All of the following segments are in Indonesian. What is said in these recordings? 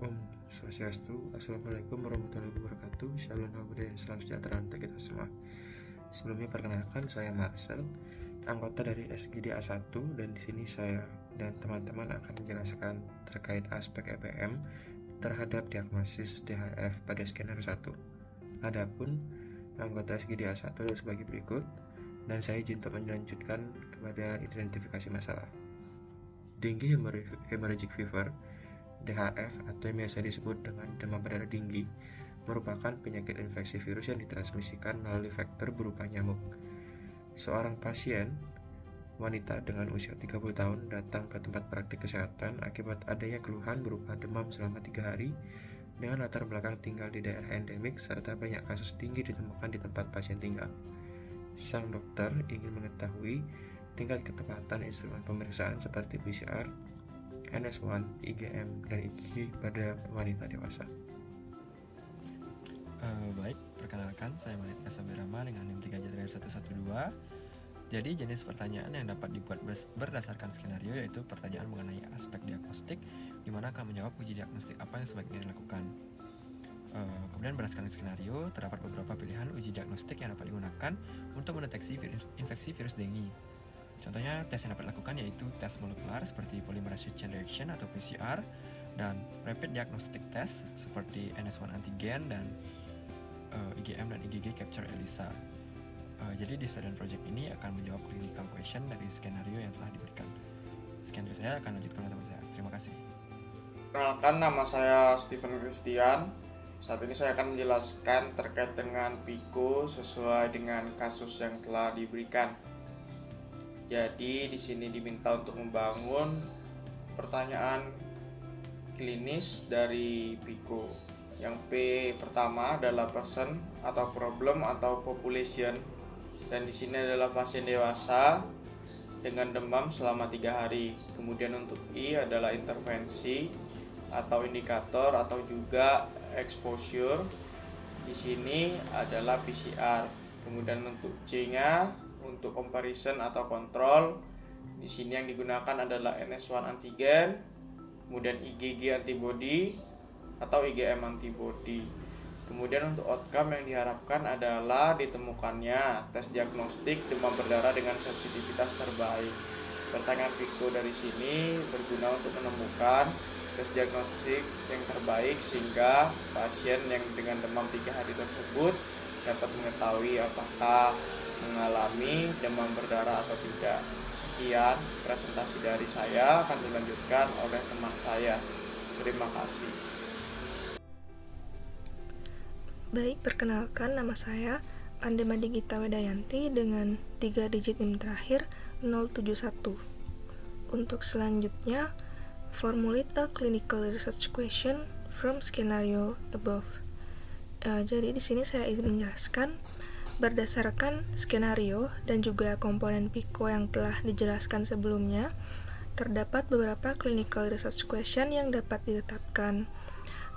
Om Swastiastu, Assalamualaikum warahmatullahi wabarakatuh. Shalom dan salam sejahtera untuk kita semua. Sebelumnya perkenalkan, saya Marcel, anggota dari SGD A1, dan di sini saya dan teman-teman akan menjelaskan terkait aspek EPM terhadap diagnosis DHF pada skenario 1. Adapun anggota SGD A1 adalah sebagai berikut, dan saya izin untuk melanjutkan kepada identifikasi masalah. Dengue hemorrhagic fever DHF atau yang biasa disebut dengan demam berdarah tinggi merupakan penyakit infeksi virus yang ditransmisikan melalui vektor berupa nyamuk. Seorang pasien wanita dengan usia 30 tahun datang ke tempat praktik kesehatan akibat adanya keluhan berupa demam selama 3 hari dengan latar belakang tinggal di daerah endemik serta banyak kasus tinggi ditemukan di tempat pasien tinggal. Sang dokter ingin mengetahui tingkat ketepatan instrumen pemeriksaan seperti PCR, NS1, IgM, dan IgG pada wanita dewasa. Baik, perkenalkan saya Malitka Sabirama dengan NIM 3 Jatrir 112. Jadi jenis pertanyaan yang dapat dibuat berdasarkan skenario yaitu pertanyaan mengenai aspek diagnostik, di mana akan menjawab uji diagnostik apa yang sebaiknya dilakukan. Kemudian berdasarkan skenario, terdapat beberapa pilihan uji diagnostik yang dapat digunakan untuk mendeteksi infeksi virus dengue. Contohnya, tes yang dapat dilakukan yaitu tes molekular seperti polymerase chain reaction atau PCR, dan rapid diagnostic test seperti NS1 antigen dan IgM dan IgG capture ELISA. Jadi di study project ini akan menjawab clinical question dari skenario yang telah diberikan. Sekian dari saya, akan lanjutkan oleh teman saya. Terima kasih. Perkenalkan, nama saya Steven Christian. Saat ini saya akan menjelaskan terkait dengan PICO sesuai dengan kasus yang telah diberikan. Jadi di sini diminta untuk membangun pertanyaan klinis dari PICO. Yang P pertama adalah person atau problem atau population, dan di sini adalah pasien dewasa dengan demam selama 3 hari. Kemudian untuk I adalah intervensi atau indikator atau juga exposure. Di sini adalah PCR. Kemudian untuk C-nya untuk comparison atau kontrol, di sini yang digunakan adalah NS1 antigen, kemudian IgG antibody atau IgM antibody. Kemudian untuk outcome yang diharapkan adalah ditemukannya tes diagnostik demam berdarah dengan sensitivitas terbaik. Pertanyaan PICO dari sini berguna untuk menemukan tes diagnostik yang terbaik sehingga pasien yang dengan demam 3 hari tersebut dapat mengetahui apakah mengalami demam berdarah atau tidak. Sekian presentasi dari saya, akan dilanjutkan oleh teman saya. Terima kasih. Baik, perkenalkan, nama saya Pandemadi Gita Wedayanti dengan 3 digit NIM terakhir 071. Untuk selanjutnya, formulate a clinical research question from scenario above. Jadi di sini saya ingin menjelaskan berdasarkan skenario dan juga komponen PICO yang telah dijelaskan sebelumnya, terdapat beberapa clinical research question yang dapat ditetapkan.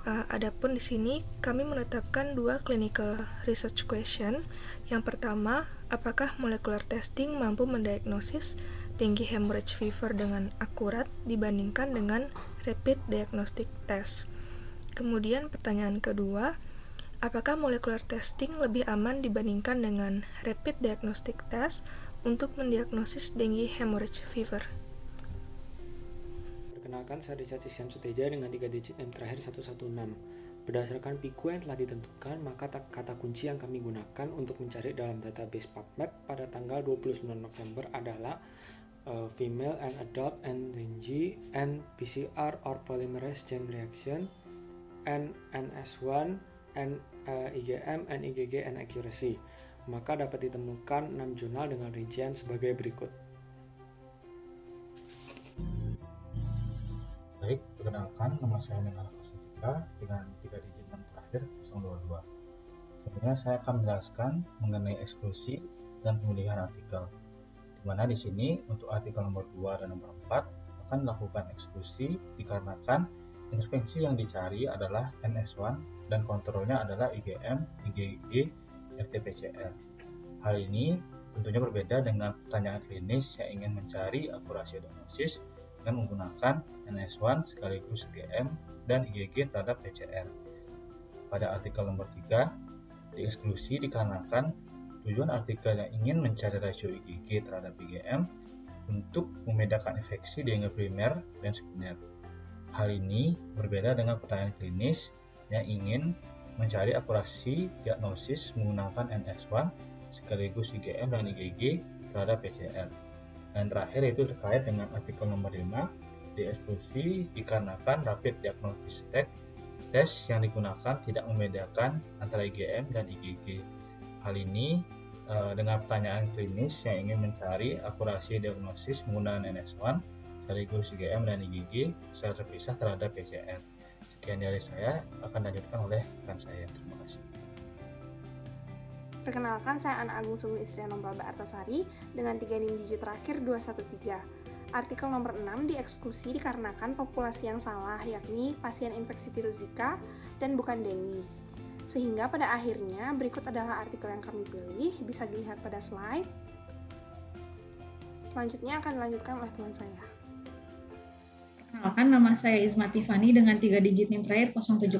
Adapun di sini kami menetapkan 2 clinical research question. Yang pertama, apakah molecular testing mampu mendiagnosis dengue hemorrhage fever dengan akurat dibandingkan dengan rapid diagnostic test. Kemudian pertanyaan kedua, apakah molecular testing lebih aman dibandingkan dengan rapid diagnostic test untuk mendiagnosis dengue hemorrhage fever? Perkenalkan, saya Richard Sisyam Suteja dengan 3 digit NIM terakhir 116. Berdasarkan PICO yang telah ditentukan, maka kata kunci yang kami gunakan untuk mencari dalam database PubMed pada tanggal 29 November adalah female and adult and dengue and PCR or polymerase chain reaction and NS1 and IgM and IgG and accuracy. Maka dapat ditemukan 6 jurnal dengan rincian sebagai berikut. Baik, perkenalkan, nama saya Nengala Pasifika dengan 3 digit NIM terakhir 022. Sebenarnya saya akan menjelaskan mengenai eksklusi dan pemilihan artikel. Di mana di sini untuk artikel nomor 2 dan nomor 4 akan dilakukan eksklusi dikarenakan intervensi yang dicari adalah NS1 dan kontrolnya adalah IgM, IgG, RT-PCR. Hal ini tentunya berbeda dengan pertanyaan klinis yang ingin mencari akurasi diagnosis dengan menggunakan NS1 sekaligus IgM dan IgG terhadap PCR. Pada artikel nomor 3, dieksklusi dikarenakan tujuan artikel yang ingin mencari rasio IgG terhadap IgM untuk membedakan infeksi dengan primer dan sekunder. Hal ini berbeda dengan pertanyaan klinis yang ingin mencari akurasi diagnosis menggunakan NS1 sekaligus IgM dan IgG terhadap PCR. Dan terakhir itu terkait dengan artikel nomor 5, dieksklusi dikarenakan rapid diagnosis tes yang digunakan tidak membedakan antara IgM dan IgG. Hal ini dengan pertanyaan klinis yang ingin mencari akurasi diagnosis menggunakan NS1 sekaligus IgM dan IgG secara terpisah terhadap PCR. Sekian dari saya, akan dilanjutkan oleh rekan saya. Terima kasih. Perkenalkan, saya Ana Agung Sugeng Istri Nombaba Artasari dengan 3 NIM digit terakhir 213. Artikel nomor 6 dieksklusi dikarenakan populasi yang salah, yakni pasien infeksi virus Zika dan bukan dengue. Sehingga pada akhirnya berikut adalah artikel yang kami pilih, bisa dilihat pada slide. Selanjutnya akan dilanjutkan oleh teman saya. Perkenalkan, nama saya Izma Tiffany dengan 3 digit NIM terakhir 070.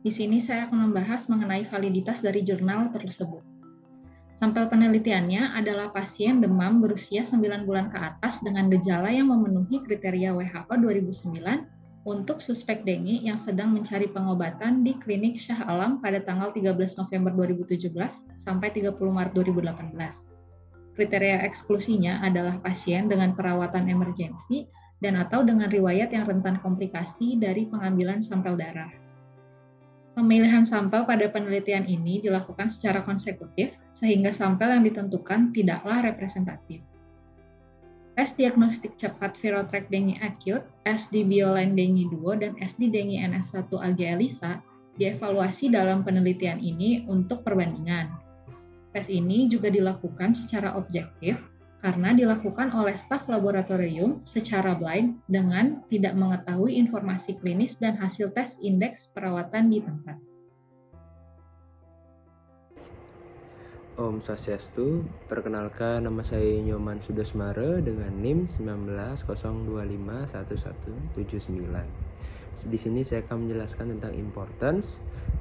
Di sini saya akan membahas mengenai validitas dari jurnal tersebut. Sampel penelitiannya adalah pasien demam berusia 9 bulan ke atas dengan gejala yang memenuhi kriteria WHO 2009 untuk suspek dengue yang sedang mencari pengobatan di klinik Shah Alam pada tanggal 13 November 2017 sampai 30 Maret 2018. Kriteria eksklusinya adalah pasien dengan perawatan emergensi dan atau dengan riwayat yang rentan komplikasi dari pengambilan sampel darah. Pemilihan sampel pada penelitian ini dilakukan secara konsekutif, sehingga sampel yang ditentukan tidaklah representatif. Tes diagnostik cepat Viral Tract Dengue Acute, SD Bioline Dengue Duo, dan SD Dengue NS1 AG ELISA dievaluasi dalam penelitian ini untuk perbandingan. Tes ini juga dilakukan secara objektif, karena dilakukan oleh staf laboratorium secara blind dengan tidak mengetahui informasi klinis dan hasil tes indeks perawatan di tempat. Om Swastiastu, perkenalkan nama saya Nyoman Sudasmara dengan NIM 19.05.1179. Di sini saya akan menjelaskan tentang importance.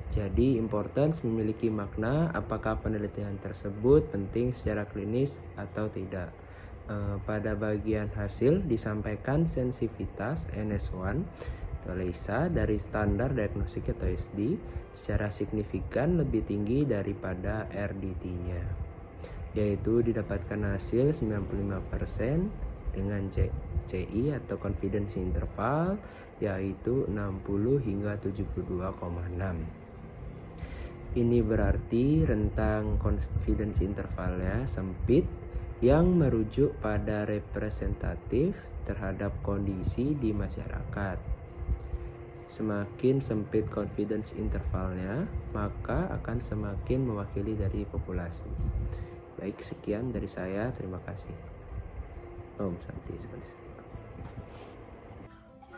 Jadi, importance memiliki makna apakah penelitian tersebut penting secara klinis atau tidak. Pada bagian hasil disampaikan sensitivitas NS1 atau ELISA dari standar diagnostik atau SD secara signifikan lebih tinggi daripada RDT-nya, yaitu didapatkan hasil 95% dengan CI atau confidence interval yaitu 60 hingga 72,6. Ini berarti rentang confidence intervalnya sempit yang merujuk pada representatif terhadap kondisi di masyarakat. Semakin sempit confidence intervalnya, maka akan semakin mewakili dari populasi. Baik, sekian dari saya. Terima kasih. Om Santi.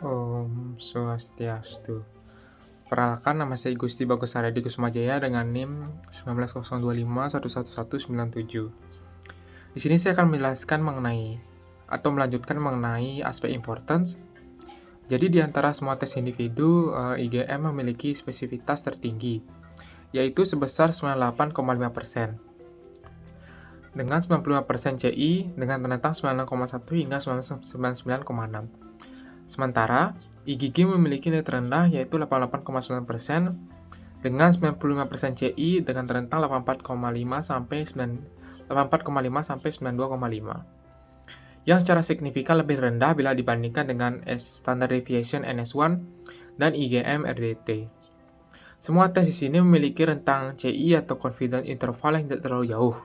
Om Swastiastu. Perkenalkan, nama saya Gusti Bagus Haryadi Kusumajaya dengan NIM 19.025.11197. Di sini saya akan menjelaskan melanjutkan mengenai aspek importance. Jadi di antara semua tes individu, IgM memiliki spesifitas tertinggi, yaitu sebesar 98,5%. Dengan 95% CI dengan penentang 96,1 hingga 99,6. Sementara IgG memiliki nilai terendah yaitu 88,9% dengan 95% CI dengan terentang 84,5 sampai 92,5. Yang secara signifikan lebih rendah bila dibandingkan dengan standard deviation NS1 dan IgM RDT. Semua tes di sini memiliki rentang CI atau confidence interval yang tidak terlalu jauh.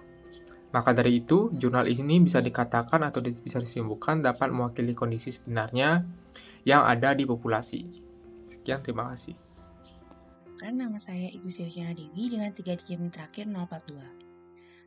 Maka dari itu, jurnal ini bisa dikatakan atau bisa disimpulkan dapat mewakili kondisi sebenarnya yang ada di populasi. Sekian, terima kasih. Nama saya Ibu Syarjana Dewi dengan 3 digit terakhir 042.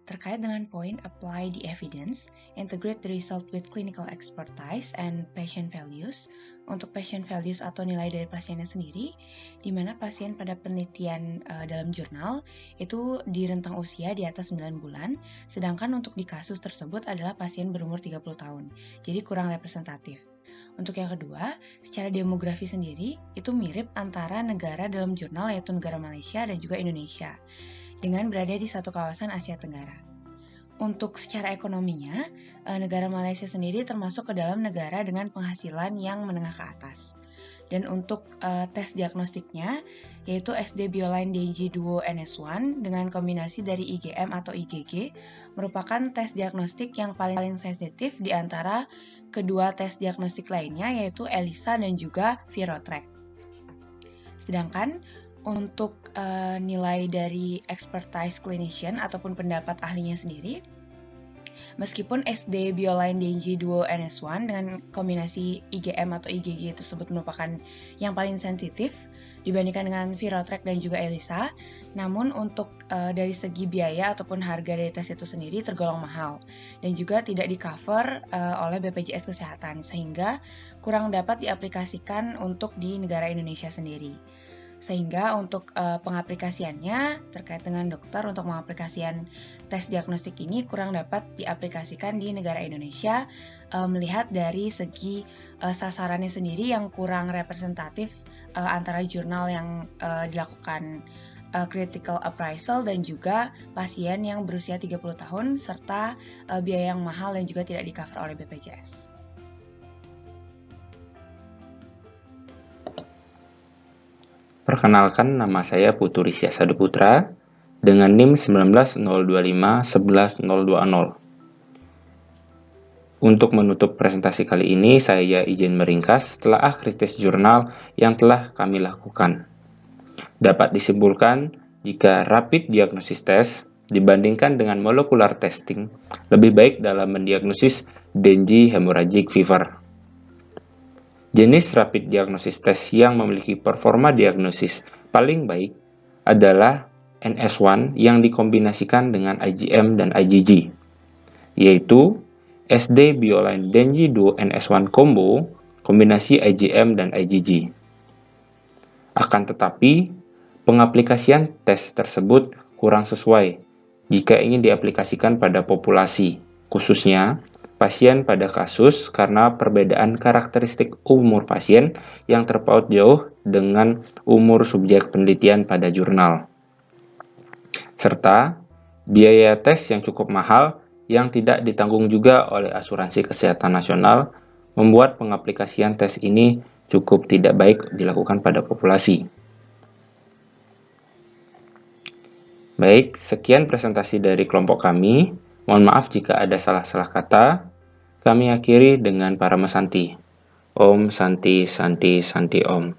Terkait dengan poin apply the evidence, integrate the result with clinical expertise and patient values. Untuk patient values atau nilai dari pasiennya sendiri, di mana pasien pada penelitian dalam jurnal itu di rentang usia di atas 9 bulan, sedangkan untuk di kasus tersebut adalah pasien berumur 30 tahun, jadi kurang representatif. Untuk yang kedua, secara demografi sendiri itu mirip antara negara dalam jurnal yaitu negara Malaysia dan juga Indonesia dengan berada di satu kawasan Asia Tenggara. Untuk secara ekonominya, negara Malaysia sendiri termasuk ke dalam negara dengan penghasilan yang menengah ke atas. Dan untuk tes diagnostiknya, yaitu SD Bioline Dengue Duo NS1 dengan kombinasi dari IgM atau IgG, merupakan tes diagnostik yang paling sensitif di antara kedua tes diagnostik lainnya, yaitu ELISA dan juga Virotrack. Sedangkan untuk nilai dari expertise clinician ataupun pendapat ahlinya sendiri, meskipun SD Bioline Dengue Duo NS1 dengan kombinasi IgM atau IgG tersebut merupakan yang paling sensitif dibandingkan dengan Virotrack dan juga ELISA, namun untuk dari segi biaya ataupun harga dari tes itu sendiri tergolong mahal dan juga tidak di-cover oleh BPJS Kesehatan, sehingga kurang dapat diaplikasikan untuk di negara Indonesia sendiri. Sehingga untuk pengaplikasiannya terkait dengan dokter untuk mengaplikasikan tes diagnostik ini kurang dapat diaplikasikan di negara Indonesia, melihat dari segi sasarannya sendiri yang kurang representatif antara jurnal yang dilakukan critical appraisal dan juga pasien yang berusia 30 tahun serta biaya yang mahal dan juga tidak di-cover oleh BPJS. Perkenalkan, nama saya Putu Risya Saduputra dengan NIM 19.025.11.020. Untuk menutup presentasi kali ini, saya izin meringkas telaah kritis jurnal yang telah kami lakukan. Dapat disimpulkan jika rapid diagnosis test dibandingkan dengan molecular testing lebih baik dalam mendiagnosis dengue hemorrhagic fever. Jenis rapid diagnosis test yang memiliki performa diagnosis paling baik adalah NS1 yang dikombinasikan dengan IgM dan IgG, yaitu SD Bioline Dengue Duo NS1 Combo kombinasi IgM dan IgG. Akan tetapi, pengaplikasian tes tersebut kurang sesuai jika ingin diaplikasikan pada populasi, khususnya pasien pada kasus karena perbedaan karakteristik umur pasien yang terpaut jauh dengan umur subjek penelitian pada jurnal. Serta biaya tes yang cukup mahal yang tidak ditanggung juga oleh asuransi kesehatan nasional membuat pengaplikasian tes ini cukup tidak baik dilakukan pada populasi. Baik, sekian presentasi dari kelompok kami. Mohon maaf jika ada salah-salah kata. Kami akhiri dengan Paramasanti. Om Santi Santi Santi Om.